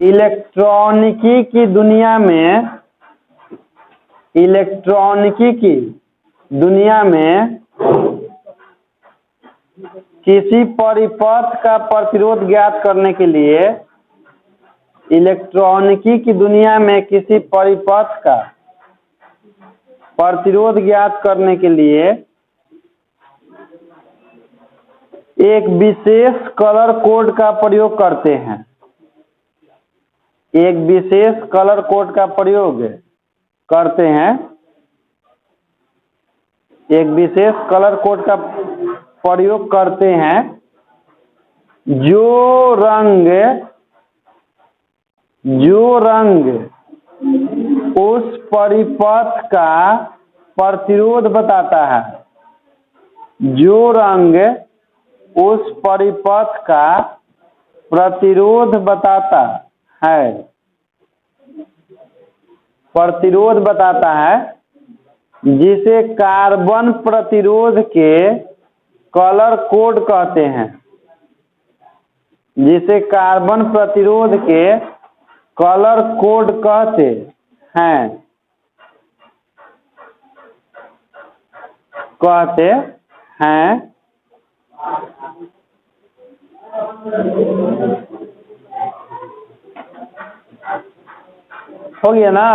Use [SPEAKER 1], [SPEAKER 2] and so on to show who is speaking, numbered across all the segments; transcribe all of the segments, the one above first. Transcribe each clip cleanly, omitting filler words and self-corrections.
[SPEAKER 1] इलेक्ट्रॉनिकी की दुनिया में किसी परिपथ का प्रतिरोध ज्ञात करने के लिए इलेक्ट्रॉनिकी की दुनिया में किसी परिपथ का प्रतिरोध ज्ञात करने के लिए एक विशेष कलर कोड का प्रयोग करते हैं। एक विशेष कलर कोड का प्रयोग करते हैं। एक विशेष कलर कोड का प्रयोग करते हैं जो रंग उस परिपथ का प्रतिरोध बताता है। जो रंग उस परिपथ का प्रतिरोध बताता है। प्रतिरोध बताता है जिसे कार्बन प्रतिरोध के कलर कोड कहते हैं। जिसे कार्बन प्रतिरोध के कलर कोड कहते हैं। हो गया ना।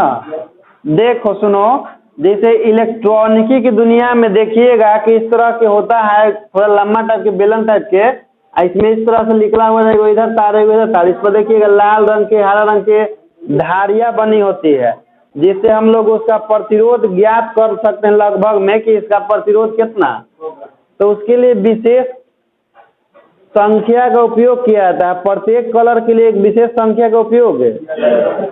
[SPEAKER 1] देखो सुनो, जैसे इलेक्ट्रॉनिकी की दुनिया में देखिएगा कि इस तरह के होता है, थोड़ा लंबा टाइप के बेलन टाइप के, इसमें इस तरह से निकला हुआ रहेगा, इधर तार इधर तार। इस पर देखिएगा लाल रंग के हरा रंग के धारियां बनी होती है, जिससे हम लोग उसका प्रतिरोध ज्ञात कर सकते हैं लगभग में कि इसका प्रतिरोध कितना। तो उसके लिए विशेष संख्या का उपयोग किया जाता है। प्रत्येक कलर के लिए एक विशेष संख्या का उपयोग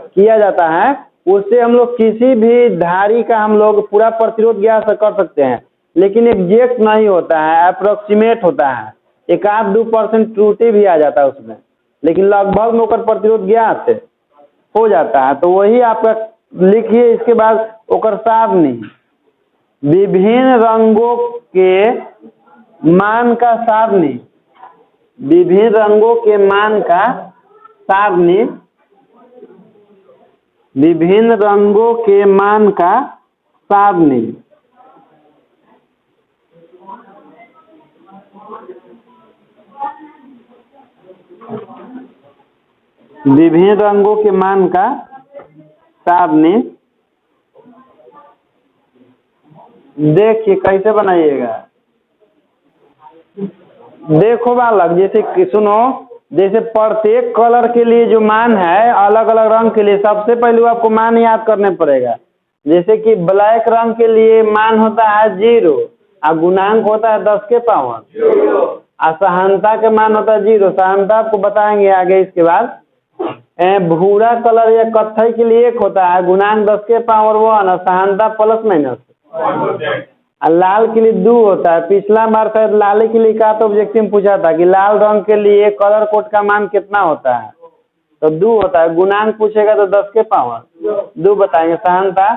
[SPEAKER 1] किया जाता है। उससे हम लोग किसी भी धारी का हम लोग पूरा प्रतिरोध ज्ञात कर सकते हैं, लेकिन एग्जैक्ट नहीं होता है, अप्रोक्सीमेट होता है। 1-2% त्रुटि भी आ जाता है उसमें, लेकिन लगभग में ओकर प्रतिरोध ज्ञात हो जाता है। तो वही आपका लिखिए। इसके बाद ओकर सारणी, विभिन्न रंगों के मान का सारणी। विभिन्न रंगों के मान का सारणी। विभिन्न रंगों के मान का सारणी। विभिन्न रंगों के मान का सारणी। देखिए कैसे बनाइएगा। देखो बालक, जैसे सुनो, जैसे प्रत्येक कलर के लिए जो मान है अलग अलग रंग के लिए, सबसे पहले आपको मान याद करने पड़ेगा। जैसे कि ब्लैक रंग के लिए मान होता है 0 और गुणांक होता है 10 के पावर। असहनता के मान होता है 0। सहनता आपको बताएंगे आगे। इसके बाद भूरा कलर या कत्थई के लिए 1 होता है, गुणांक 10 के पावर 1, असहनता प्लस माइनस। लाल के लिए 2 होता है। पिछला बार शायद लाल के लिए कहा तो ऑब्जेक्टिव में पूछा था कि लाल रंग के लिए कलर कोड का मान कितना होता है, तो 2 होता है। गुणांक पूछेगा तो 10 के पावर 2 बताएंगे। सहनता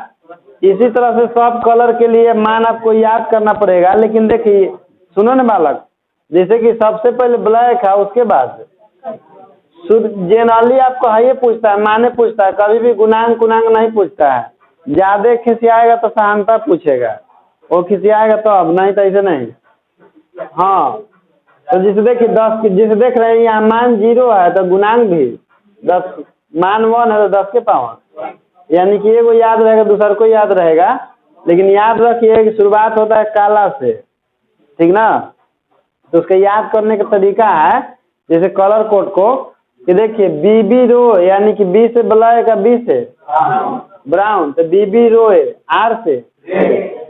[SPEAKER 1] इसी तरह से सब कलर के लिए मान आपको याद करना पड़ेगा। लेकिन देखिए सुनो ना बालक, जैसे कि सबसे पहले ब्लैक है, उसके बाद शुद्ध जनरली आपको है ये पूछता है, माने पूछता है, कभी भी गुणांक नहीं पूछता है। ज्यादा खिसियाएगा तो सहनता पूछेगा, वो खिसियाएगा तो अब नहीं, तो ऐसे नहीं। हाँ, तो जिसे देखिए 10, जिसे देख रहे हैं यहाँ मान 0 है तो गुणांक भी 10, मान 1 है तो 10 के पावर, यानी कि एगो याद रहेगा दूसरा को याद रहेगा। लेकिन याद रखिए कि शुरुआत होता है काला से, ठीक ना। तो उसका याद करने का तरीका है जैसे कलर कोड को, कि देखिए बीबी रो, यानी कि बी से ब्लैक, बी से ब्राउन, तो बीबी रो है, आर से,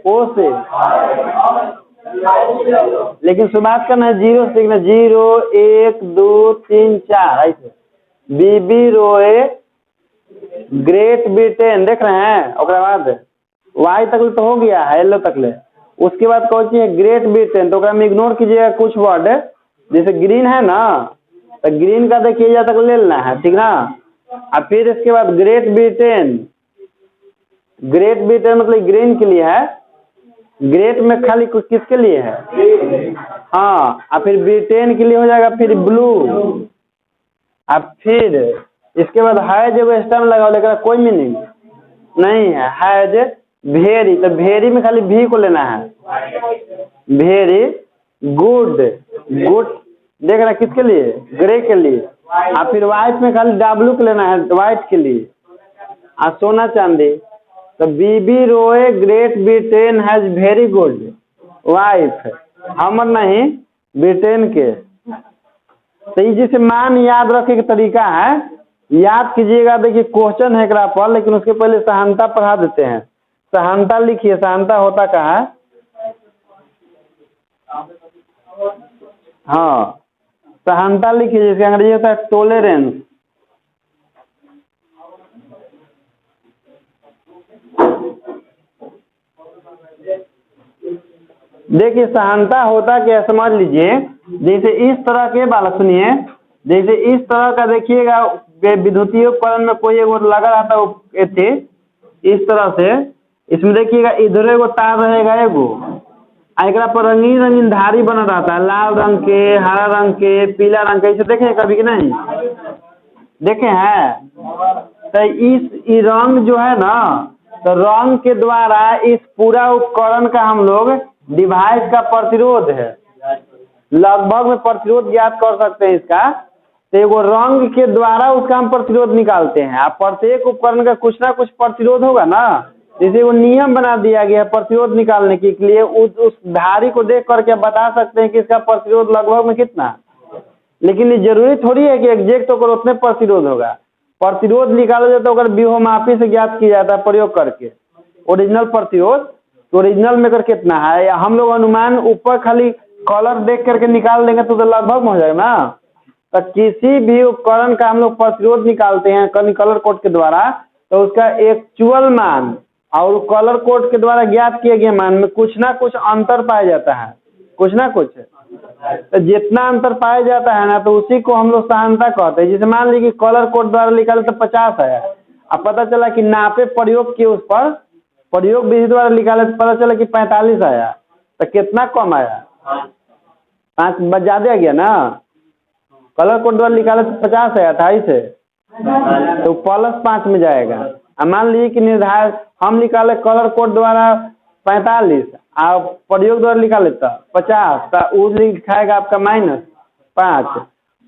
[SPEAKER 1] ओ से। लेकिन शुरुआत करना है 0 से, 0 1 2 3 4 ऐसे। बीबी रोए ग्रेट ब्रिटेन, देख रहे हैं। उसके बाद वाई तक तो हो गया है, एल तक ले। उसके बाद कौन सी है ग्रेट ब्रिटेन, तो में इग्नोर कीजिएगा कुछ वर्ड, जैसे ग्रीन है ना, तो ग्रीन का देखिए या तक ले लेना है, ठीक ना। और फिर इसके बाद ग्रेट ब्रिटेन, ग्रेट ब्रिटेन मतलब ग्रीन के लिए है। ग्रेट में खाली कुछ किसके लिए है, हाँ। और फिर ब्रिटेन के लिए हो जाएगा फिर ब्लू, और फिर इसके बाद हैज एगो स्टैम्प लगाओ, लेकिन कोई मीनिंग नहीं है। हैज वेरी, तो वेरी में खाली भी को लेना है। वेरी गुड, गुड देख रहा किसके लिए, ग्रे के लिए। और फिर वाइट में खाली डब्लू को लेना है, वाइट के लिए। और सोना चांदी, तो बीबी रोए great Britain has very good wife, हमर नहीं ब्रिटेन के। तो ये जैसे मान याद रखे के तरीका है, याद कीजिएगा। देखिए क्वेश्चन है एकरा पर, लेकिन उसके पहले सहानता पढ़ा देते हैं। सहानता लिखिए, सहानता होता कहाँ है? हाँ, सहानता लिखिए, जिसके अंग्रेजी होता है टोलेरेंस। देखिए सहानता होता क्या, समझ लीजिए। जैसे इस तरह के बात सुनिए, जैसे इस तरह का देखिएगा विद्युतीय उपकरण में कोई एक लगा रहता है इस तरह से। इसमें देखिएगा इधर एगो तार रहेगा एगो, एकरा पर रंगीन रंगीन धारी बना रहता है, लाल रंग के, हरा रंग के, पीला रंग के। इसे देखे कभी कि नहीं देखे हैं? तो इस रंग जो है ना, तो रंग के द्वारा इस पूरा उपकरण का हम लोग डिवाइस का प्रतिरोध है, लगभग में प्रतिरोध ज्ञात कर सकते हैं इसका। तो एगो रंग के द्वारा उसका हम प्रतिरोध निकालते हैं। अब प्रत्येक उपकरण का कुछ ना कुछ प्रतिरोध होगा ना, जैसे वो नियम बना दिया गया है प्रतिरोध निकालने के लिए। उस धारी को देख करके बता सकते हैं कि इसका प्रतिरोध लगभग में कितना। लेकिन ये जरूरी थोड़ी है कि एग्जैक्ट होकर उतने प्रतिरोध होगा। प्रतिरोध निकाला जाता है अगर व्यूहमापी से ज्ञात किया जाता है प्रयोग करके ओरिजिनल प्रतिरोध। तो ओरिजिनल में कर कितना है, या हम लोग अनुमान ऊपर खाली कलर देख करके निकाल देंगे तो लगभग में हो जाएगा ना। तो किसी भी उपकरण का हम लोग प्रतिरोध निकालते हैं कलर कोड के द्वारा, तो उसका एक्चुअल मान और कलर कोड के द्वारा ज्ञात किए गए मान में कुछ ना कुछ अंतर पाया जाता है, कुछ ना कुछ। तो जितना अंतर पाया जाता है ना, तो उसी को हम लोग सहानता कहते हैं। जैसे मान लीजिए कलर कोड द्वारा निकाले तो 50 है, अब पता चला कि नापे प्रयोग किए उस पर प्रयोग विधि द्वारा निकाले तो पता चला कि 45 आया, तो कितना कम आया, 5 ज्यादा आ गया ना। कलर कोड द्वारा निकाले तो 50 है, 28 है, तो +5 में जाएगा। अब मान लीजिए कि निर्धारित हम निकाले कलर कोड द्वारा 45 और प्रयोग द्वारा निकाले तो 50, तो वो लिखाएगा आपका -5।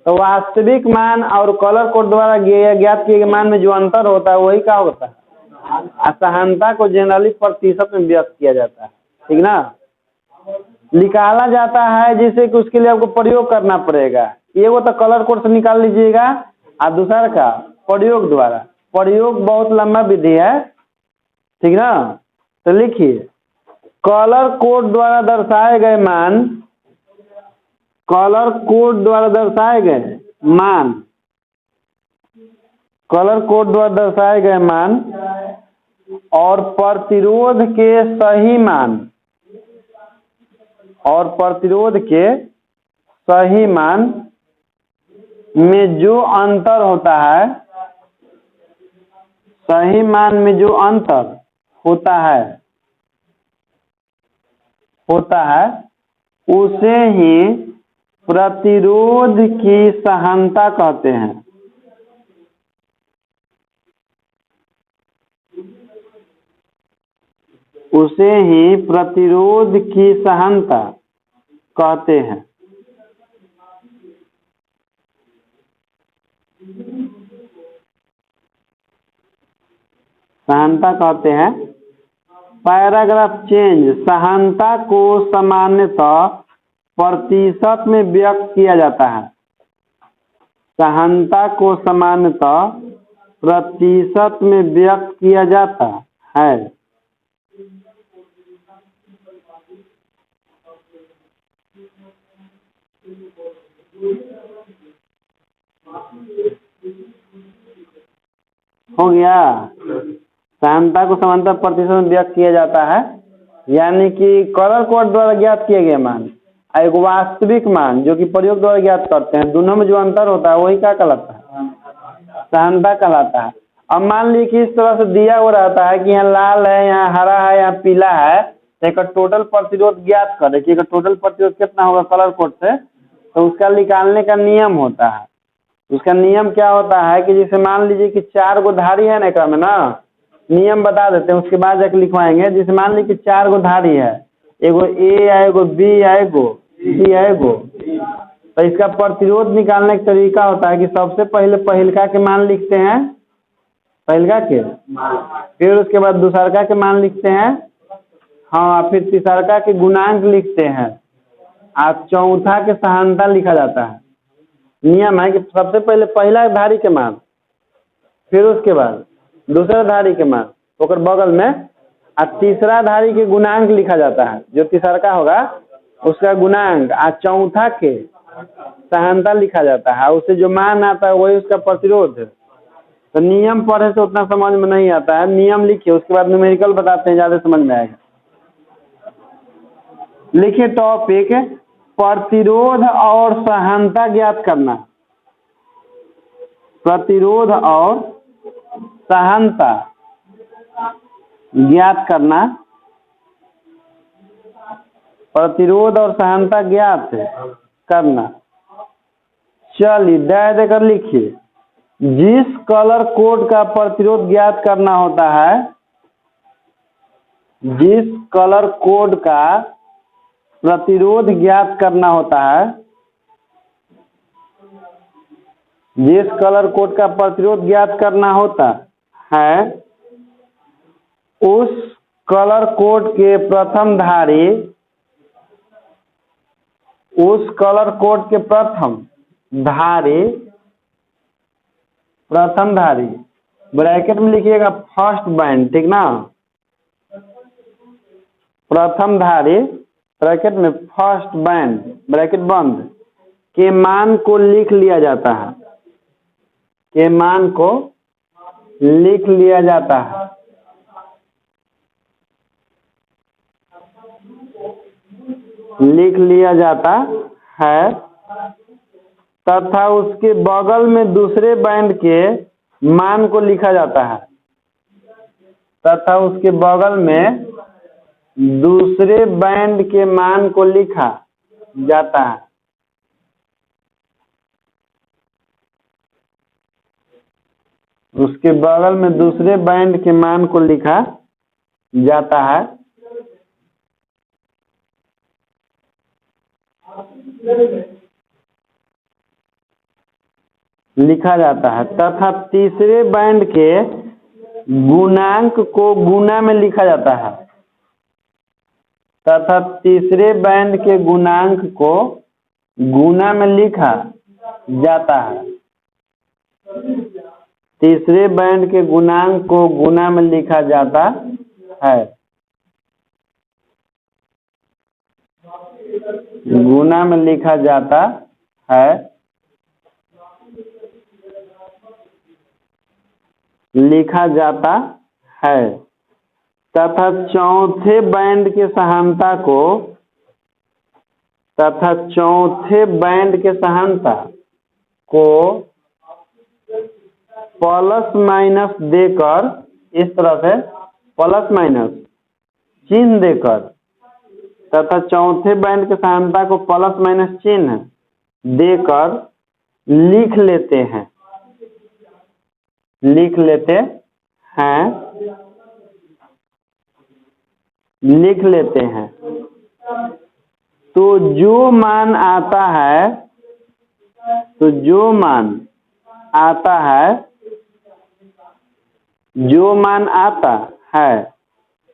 [SPEAKER 1] तो वास्तविक मान और कलर कोड द्वारा ज्ञात किए गए मान में जो अंतर होता है वही क्या होता है। असहानता को जनरली प्रतिशत में व्यक्त किया जाता है, ठीक ना। निकाला जाता है जिससे कि उसके लिए आपको प्रयोग करना पड़ेगा। ये वो तो कलर कोड से निकाल लीजिएगा, और दूसरा का प्रयोग द्वारा। प्रयोग बहुत लंबा विधि है, ठीक ना। तो लिखिए कलर कोड द्वारा दर्शाए गए मान, कलर कोड द्वारा दर्शाए गए मान, कलर कोड द्वारा दर्शाए गए मान और प्रतिरोध के सही मान, और प्रतिरोध के सही मान में जो अंतर होता है, सही मान में जो अंतर होता है उसे ही प्रतिरोध की सहानता कहते हैं। उसे ही प्रतिरोध की सहानता कहते हैं। सहानता कहते हैं। Paragraph change. सहानता को सामान्यतः प्रतिशत में व्यक्त किया जाता है। सहानता को सामान्यतः प्रतिशत में व्यक्त किया जाता है। हो गया। सहानता को समानता प्रतिशत में व्यक्त किया जाता है, यानी कि कलर कोड द्वारा ज्ञात किए गए मान एक वास्तविक मान जो कि प्रयोग द्वारा ज्ञात करते हैं, दोनों में जो अंतर होता है वही क्या कहलाता है, सहानता कहलाता है। अब मान लीजिए कि इस तरह से दिया हुआ रहता है कि यहाँ लाल है, यहाँ हरा है, यहाँ पीला है, तो एक टोटल प्रतिरोध ज्ञात करें कि टोटल प्रतिरोध कितना होगा कलर कोड से, तो उसका निकालने का नियम होता है। उसका नियम क्या होता है कि जैसे मान लीजिए कि 4 गो धारी है ना एक में ना, नियम बता देते हैं उसके बाद जाके लिखवाएंगे। जैसे मान लीजिए कि 4 गो धारी है, एगो ए है, एगो बी है, एगो सी है, एगो, तो इसका प्रतिरोध निकालने का तरीका होता है कि सबसे पहले पहिलका के मान लिखते हैं, पहिलका के, फिर उसके बाद दूसरका के मान लिखते हैं, हाँ, फिर तीसरका के गुणांक लिखते हैं, और चौथा के सहानता लिखा जाता है। नियम है कि सबसे पहले पहला धारी के मान, फिर उसके बाद दूसरा धारी के मान ओकर बगल में, और तीसरा धारी के गुणांक लिखा जाता है, जो तीसरका होगा उसका गुणांक, और चौथा के सहानता लिखा जाता है, उससे जो मान आता है वही उसका प्रतिरोध है। तो नियम पढ़े से उतना समझ में नहीं आता है, नियम लिखिए उसके बाद न्यूमेरिकल बताते हैं, ज़्यादा समझ में आएगा। लिखिए टॉपिक, प्रतिरोध और सहानता ज्ञात करना। प्रतिरोध और सहानता ज्ञात करना, प्रतिरोध और सहानता ज्ञात करना। चलिए दे देकर लिखिए, जिस कलर कोड का प्रतिरोध ज्ञात करना होता है, जिस कलर कोड का प्रतिरोध ज्ञात करना होता है, जिस कलर कोड का प्रतिरोध ज्ञात करना होता है, उस कलर कोड के प्रथम धारी, उस कलर कोड के प्रथम धारी, प्रथम धारी ब्रैकेट में लिखिएगा फर्स्ट बैंड, ठीक ना, प्रथम धारी ब्रैकेट में फर्स्ट बैंड ब्रैकेट बंद के मान को लिख लिया जाता है, के मान को लिख लिया जाता है। लिख लिया जाता है तथा उसके बगल में दूसरे बैंड के मान को लिखा जाता है, तथा उसके बगल में दूसरे बैंड के मान को लिखा जाता है। उसके बगल में दूसरे बैंड के मान को लिखा जाता है। लिखा जाता है तथा तीसरे बैंड के गुणांक को गुना में लिखा जाता है, तथा तीसरे बैंड के गुणांक को गुना में लिखा जाता है। तीसरे बैंड के गुणांक को गुना में लिखा जाता है, गुना में लिखा जाता है। लिखा जाता है तथा चौथे बैंड के सहानता को, तथा चौथे बैंड के सहानता को प्लस माइनस देकर, इस तरह से प्लस माइनस चिन्ह देकर, तथा चौथे बैंड के सहानता को प्लस माइनस चिन्ह देकर लिख लेते हैं, लिख लेते हैं, लिख लेते हैं। तो जो मान आता है, तो जो मान आता है, जो मान आता है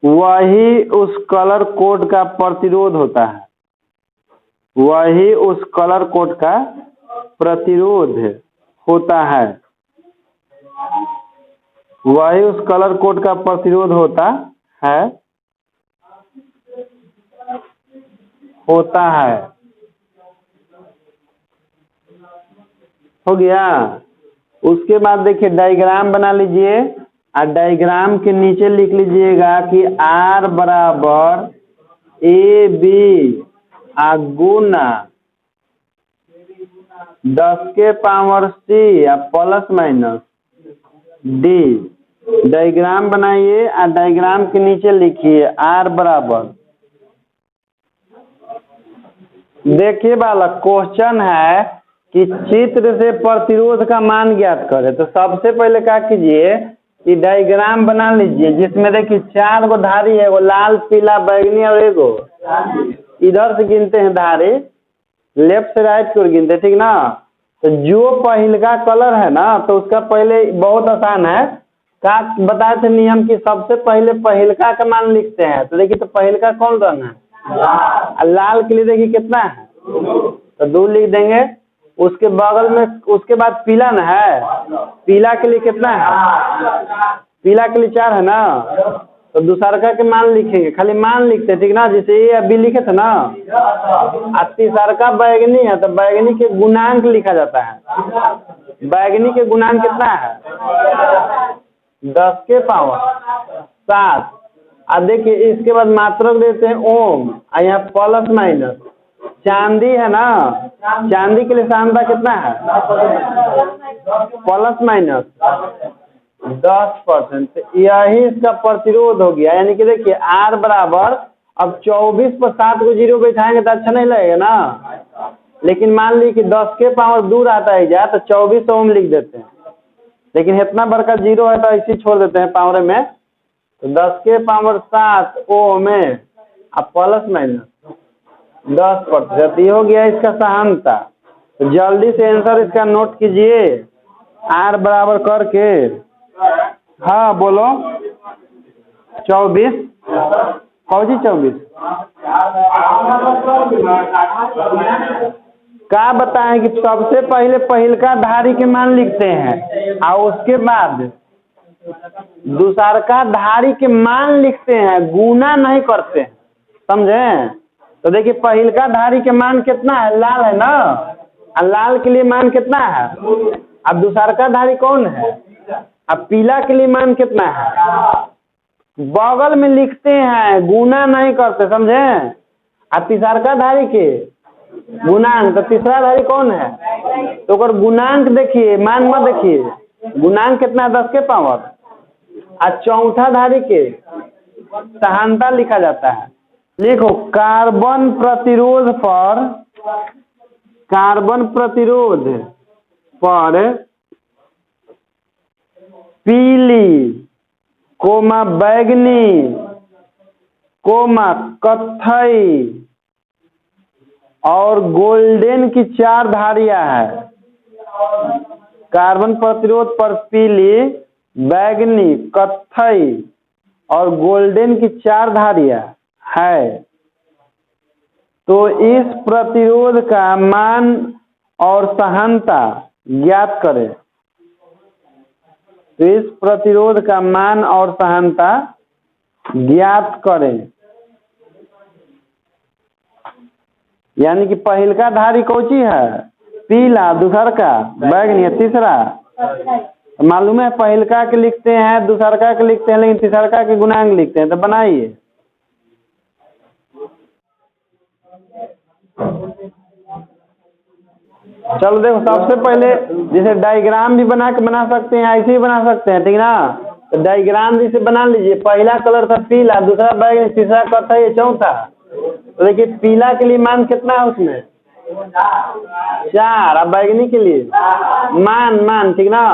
[SPEAKER 1] वही उस कलर कोड का प्रतिरोध होता है, वही उस कलर कोड का प्रतिरोध होता है, वही उस कलर कोड का प्रतिरोध होता है, होता है। हो गया। उसके बाद देखिए डायग्राम बना लीजिए, और डायग्राम के नीचे लिख लीजिएगा कि R बराबर AB गुना 10 के पावर C या प्लस माइनस D। डायग्राम बनाइए और डायग्राम के नीचे लिखिए R बराबर, देखिए बालक क्वेश्चन है कि चित्र से प्रतिरोध का मान ज्ञात करें। तो सबसे पहले क्या कीजिए कि डायग्राम बना लीजिए जिसमें देखिए 4 गो धारी है, वो लाल पीला बैगनी और एगो इधर से गिनते हैं धारी, लेफ्ट से राइट की ओर गिनते हैं, ठीक ना। तो जो पहले का कलर है ना तो उसका पहले बहुत आसान है, का बताए थे नियम की सबसे पहले पहिलका का मान लिखते हैं। तो देखिए तो पहिलका कौन रंग है, लाल के लिए देखिए कितना है तो 2 लिख देंगे। उसके बगल में उसके बाद पीला ना है, पीला के लिए कितना है, पीला के लिए 4 है ना, तो दूसरका के मान लिखेंगे, खाली मान लिखते हैं, ठीक ना। जैसे ए अभी लिखे थे ना, और तीसरका बैगनी है तो बैगनी के गुणांक लिखा जाता है। बैगनी के गुणांक कितना है 10 के पावर 7। अब देखिए इसके बाद मात्रक देते हैं ओम, और यहाँ प्लस माइनस। चांदी है ना, चांदी के लिए सांता कितना है प्लस माइनस 10%। यही इसका प्रतिरोध हो गया। यानी कि देखिए R बराबर, अब 24 पर 7 को 0 बैठाएंगे तो अच्छा नहीं लगेगा ना, लेकिन मान ली कि 10 के पावर दूर आता है जा तो 24 ओम लिख देते हैं, लेकिन इतना बड़का 0 है तो ऐसे छोड़ देते हैं पावर में। तो 10 के पावर 7 ओम है, अब प्लस माइनस 10%। ये हो गया इसका सहानता। तो जल्दी से आंसर इसका नोट कीजिए R बराबर करके। हाँ बोलो 24 फौजी 24 क्या बताएं कि सबसे पहले पहिलका धारी के मान लिखते हैं और उसके बाद दूसरका धारी के मान लिखते हैं, गुना नहीं करते हैं, समझे। तो देखिए पहिलका धारी के मान कितना है, लाल है ना, और लाल के लिए मान कितना है। अब दूसरका धारी कौन है, अब पीला के लिए मान कितना है, बगल में लिखते हैं, गुना नहीं करते, समझे। अब तीसरका धारी के गुणांक, तो तीसरा धारी कौन है तो अगर गुणांक देखिए, मान मत देखिए, गुणांक कितना है 10 के पावर। और चौथा धारी के सहानता लिखा जाता है। लिखो कार्बन प्रतिरोध पर, कार्बन प्रतिरोध पर पीली कोमा बैगनी कोमा कत्थई और गोल्डन की 4 धारियां है। कार्बन प्रतिरोध पर पीली बैगनी कत्थई और गोल्डन की 4 धारियां है। तो इस प्रतिरोध का मान और सहानता ज्ञात करें। तो इस प्रतिरोध का मान और सहानता ज्ञात करें। यानी कि पहिलका धारी कौन सी है, पीला, दूसरका बैगनी, तीसरा मालूम है पहिलका के लिखते हैं, दूसरका के लिखते हैं, लेकिन तीसरका के गुणांक लिखते हैं। तो बनाइए चलो देखो सबसे पहले जैसे डायग्राम भी बना सकते हैं, ऐसे ही बना सकते हैं, ठीक ना। तो डायग्राम जैसे बना लीजिए, पहला कलर था पीला, दूसरा बैगनी, तीसरा कत्थई, चौथा। तो देखिए पीला के लिए मान कितना है उसमें 4, अब बैगनी के लिए मान ठीक ना।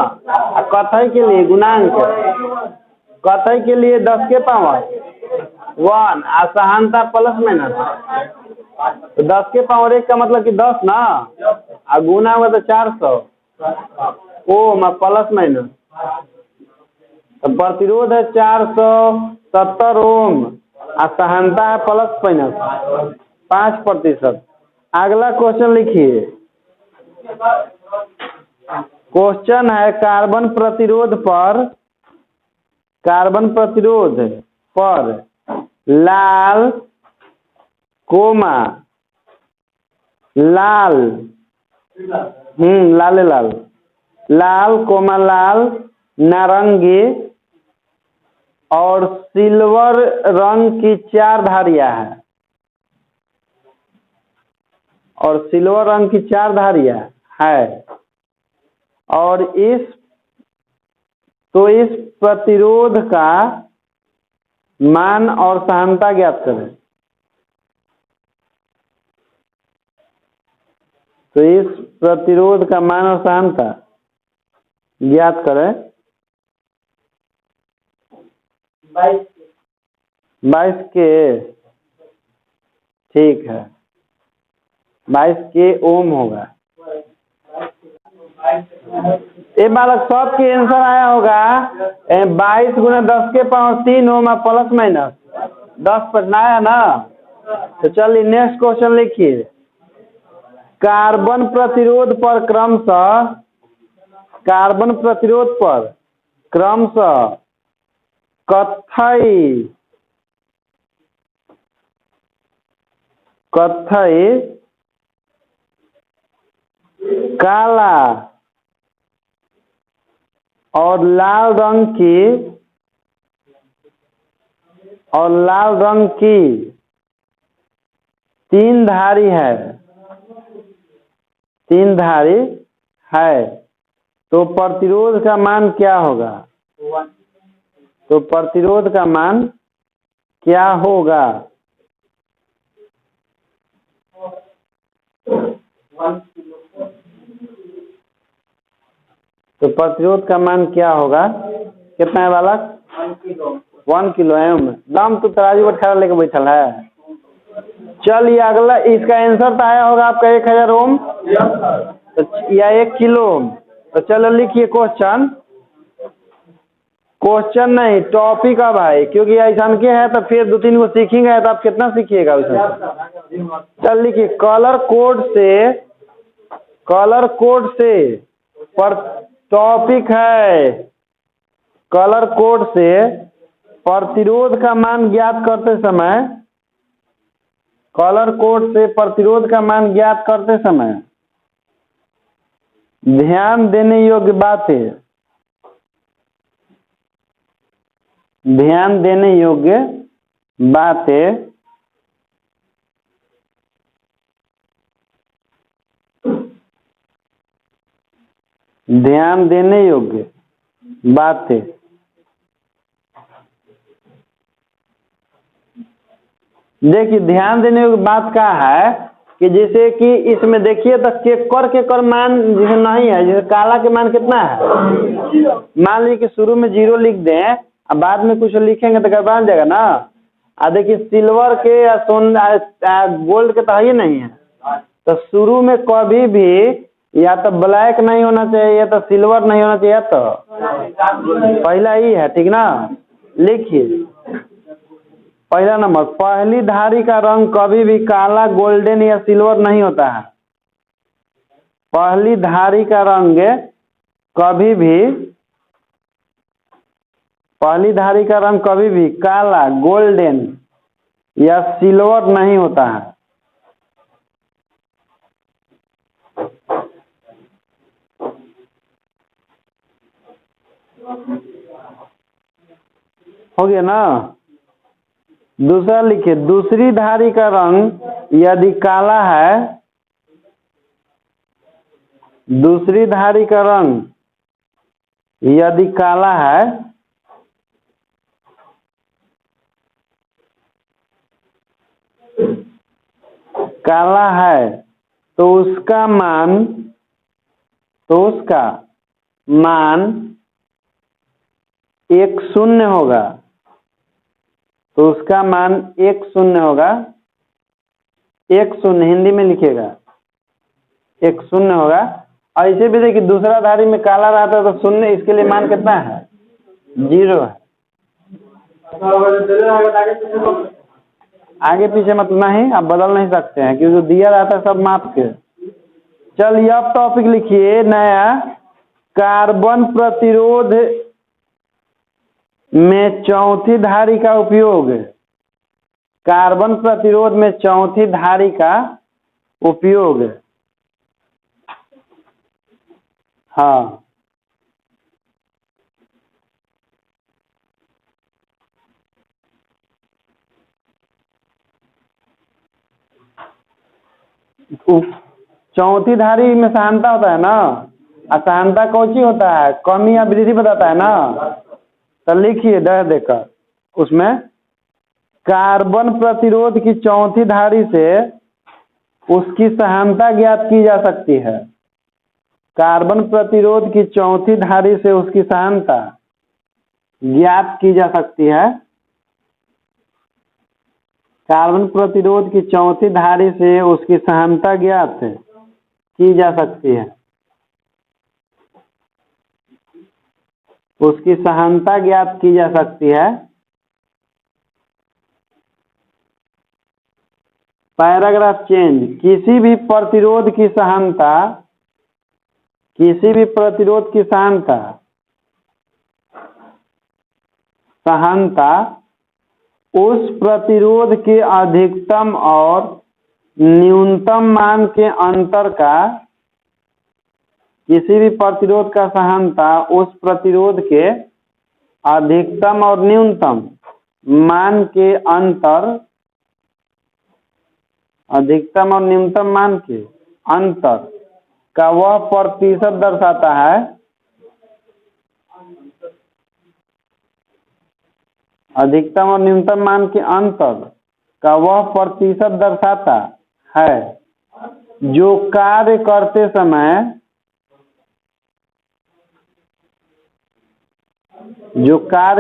[SPEAKER 1] कत्थई के लिए गुणांक, कत्थई के लिए 10 के पावर 1, असहानता प्लस माइनस। तो 10 के पावर 1 का मतलब कि 10 ना, और गुना हुआ तो 400 ओम प्लस माइनस। तो प्रतिरोध है 470 ओम, असहानता है प्लस माइनस 5%। अगला क्वेश्चन लिखिए। क्वेश्चन है कार्बन प्रतिरोध पर लाल कोमा लाल लाल कोमा लाल नारंगी और सिल्वर रंग की 4 धारियां हैं, और सिल्वर रंग की 4 धारियां है। और इस प्रतिरोध का मान और सहानता ज्ञात करें। तो इस प्रतिरोध का मान और सान्द्रता ज्ञात करें। 22 के, ठीक है, 22 के ओम होगा। ये बालक सबके आंसर आया होगा 22 गुना 10 के पावर 3 ओम प्लस माइनस 10 पर आया ना। तो चलिए नेक्स्ट क्वेश्चन लिखिए। कार्बन प्रतिरोध पर क्रमशः कत्थई, काला और लाल रंग की 3 धारी है, तो प्रतिरोध का मान क्या होगा? तो प्रतिरोध का मान क्या होगा? तो प्रतिरोध का मान क्या होगा? कितना है बालक? 1 किलो एम। दाम तो तराजू बटखारा लेके बैठल है। चलिए अगला, इसका आंसर तो आया होगा आपका 1000 ओम या 1 किलो ओम। तो चलो लिखिए क्वेश्चन नहीं, टॉपिक अब है, क्योंकि ऐसा के है तो फिर 2-3 को सीखेंगे तो आप कितना सीखिएगा उसमें। चल लिखिए, कलर कोड से पर टॉपिक है, कलर कोड से प्रतिरोध का मान ज्ञात करते समय ध्यान देने योग्य बातें देखिए, ध्यान देने योग्य बात क्या है कि जैसे कि इसमें देखिए तो केकर मान जैसे नहीं है। जैसे काला के मान कितना है? मान लीजिए कि शुरू में 0 लिख दें, अब बाद में कुछ लिखेंगे तो गड़बड़ा जाएगा ना। देखिए सिल्वर के या गोल्ड के तो है ही नहीं है, तो शुरू में कभी भी या तो ब्लैक नहीं होना चाहिए या तो सिल्वर नहीं होना चाहिए, तो पहला ही है, ठीक ना। लिखिए पहला नंबर, पहली धारी का रंग कभी भी काला, गोल्डन या सिल्वर नहीं होता है। पहली धारी का रंग कभी भी काला, गोल्डन या सिल्वर नहीं होता है। हो गया ना। दूसरा लिखिए, दूसरी धारी का रंग यदि काला है, दूसरी धारी का रंग यदि काला है तो उसका मान 1 0 होगा। तो उसका मान 1 0 होगा। 1 0 हिंदी में लिखिएगा, 1 0 होगा। ऐसे भी देखिए दूसरा धारी में काला रहता है तो 0, इसके लिए मान कितना है? 0 है। आगे पीछे मतलब नहीं, आप बदल नहीं सकते हैं क्योंकि दिया रहता है सब माप के। चलिए अब टॉपिक लिखिए नया, कार्बन प्रतिरोध में चौथी धारी का उपयोग। कार्बन प्रतिरोध में चौथी धारी का उपयोग। हाँ, चौथी धारी में समानता होता है ना, असमानता कौन सी होता है? कमी या वृद्धि बताता है ना। तो लिखिए डर देकर उसमें, कार्बन प्रतिरोध की चौथी धारी से उसकी सहनता ज्ञात की जा सकती है। कार्बन प्रतिरोध की चौथी धारी से उसकी सहनता ज्ञात की जा सकती है। कार्बन प्रतिरोध की चौथी धारी से उसकी सहनता ज्ञात की जा सकती है। उसकी सहनता ज्ञात की जा सकती है। Paragraph change. किसी भी प्रतिरोध की सहनता, किसी भी प्रतिरोध की सहनता उस प्रतिरोध के अधिकतम और न्यूनतम मान के अंतर का, किसी भी प्रतिरोध का सहनता उस प्रतिरोध के अधिकतम और न्यूनतम मान के अंतर, अधिकतम और न्यूनतम मान के अंतर का वह प्रतिशत दर्शाता है। अधिकतम और न्यूनतम मान के अंतर का वह प्रतिशत दर्शाता है जो कार्य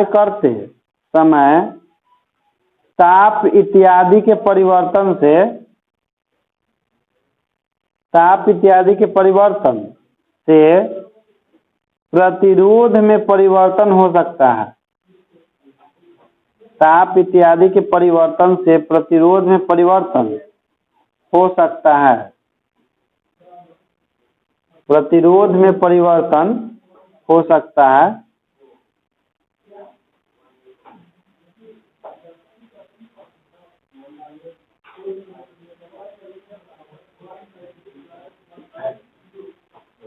[SPEAKER 1] करते समय ताप इत्यादि के परिवर्तन से प्रतिरोध में परिवर्तन हो सकता है। ताप इत्यादि के परिवर्तन से प्रतिरोध में परिवर्तन हो सकता है। प्रतिरोध में परिवर्तन हो सकता है।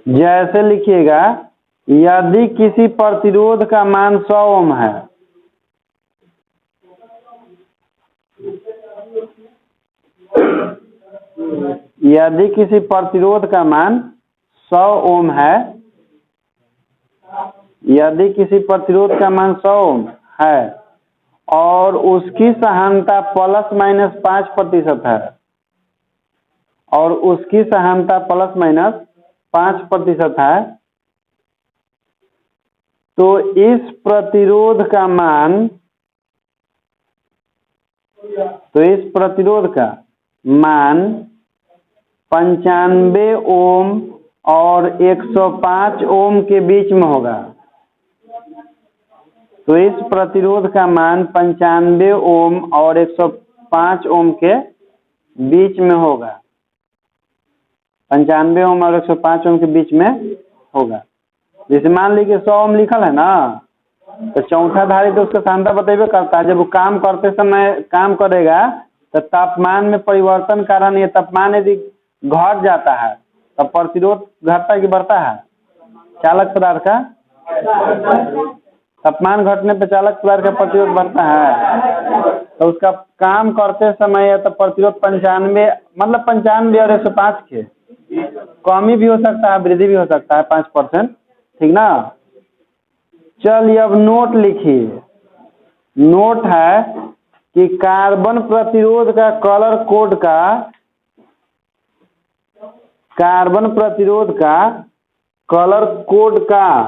[SPEAKER 1] जैसे लिखिएगा, यदि किसी प्रतिरोध का मान 100 ओम है, यदि किसी प्रतिरोध का मान 100 ओम है, यदि किसी प्रतिरोध का मान 100 ओम है और उसकी सहनता ±5% है, और उसकी सहनता ±5% है, तो इस प्रतिरोध का मान 95 ओम और 105 ओम के बीच में होगा। तो इस प्रतिरोध का मान 95 ओम और 105 ओम के बीच में होगा। 95 ओम और 105 ओम के बीच में होगा। जैसे मान लीजिए 100 ओम लिखल है ना, तो चौथा धारी तो उसका सहनता बतेबे करता है। जब वो काम करते समय काम करेगा तो तापमान में परिवर्तन कारण ये तापमान यदि घट जाता है तो प्रतिरोध घटता कि बढ़ता है? चालक पदार्थ का तापमान घटने पर चालक पदार्थ का प्रतिरोध बढ़ता है। तो उसका काम करते समय या तो प्रतिरोध 95 मतलब 95 और 105 के कमी भी हो सकता है, वृद्धि भी हो सकता है 5%, ठीक ना। चलिए अब नोट लिखिए। नोट है कि कार्बन प्रतिरोध का कलर कोड का, कार्बन प्रतिरोध का कलर कोड का,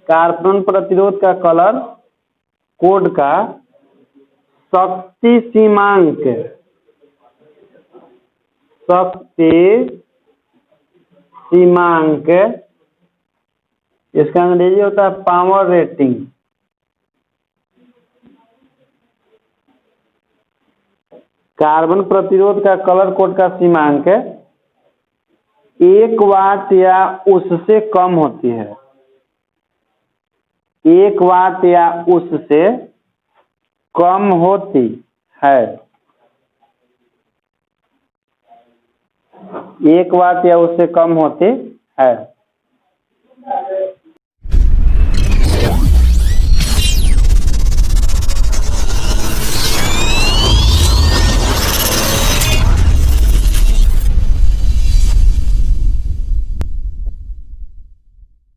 [SPEAKER 1] कार्बन प्रतिरोध का कलर कोड का शक्ति सीमांक, शक्ति सीमांक, इसका अंग्रेजी होता है पावर रेटिंग। कार्बन प्रतिरोध का कलर कोड का सीमांक 1 वाट या उससे कम होती है। 1 वाट या उससे कम होती है। 1 वाट या उससे कम होती है।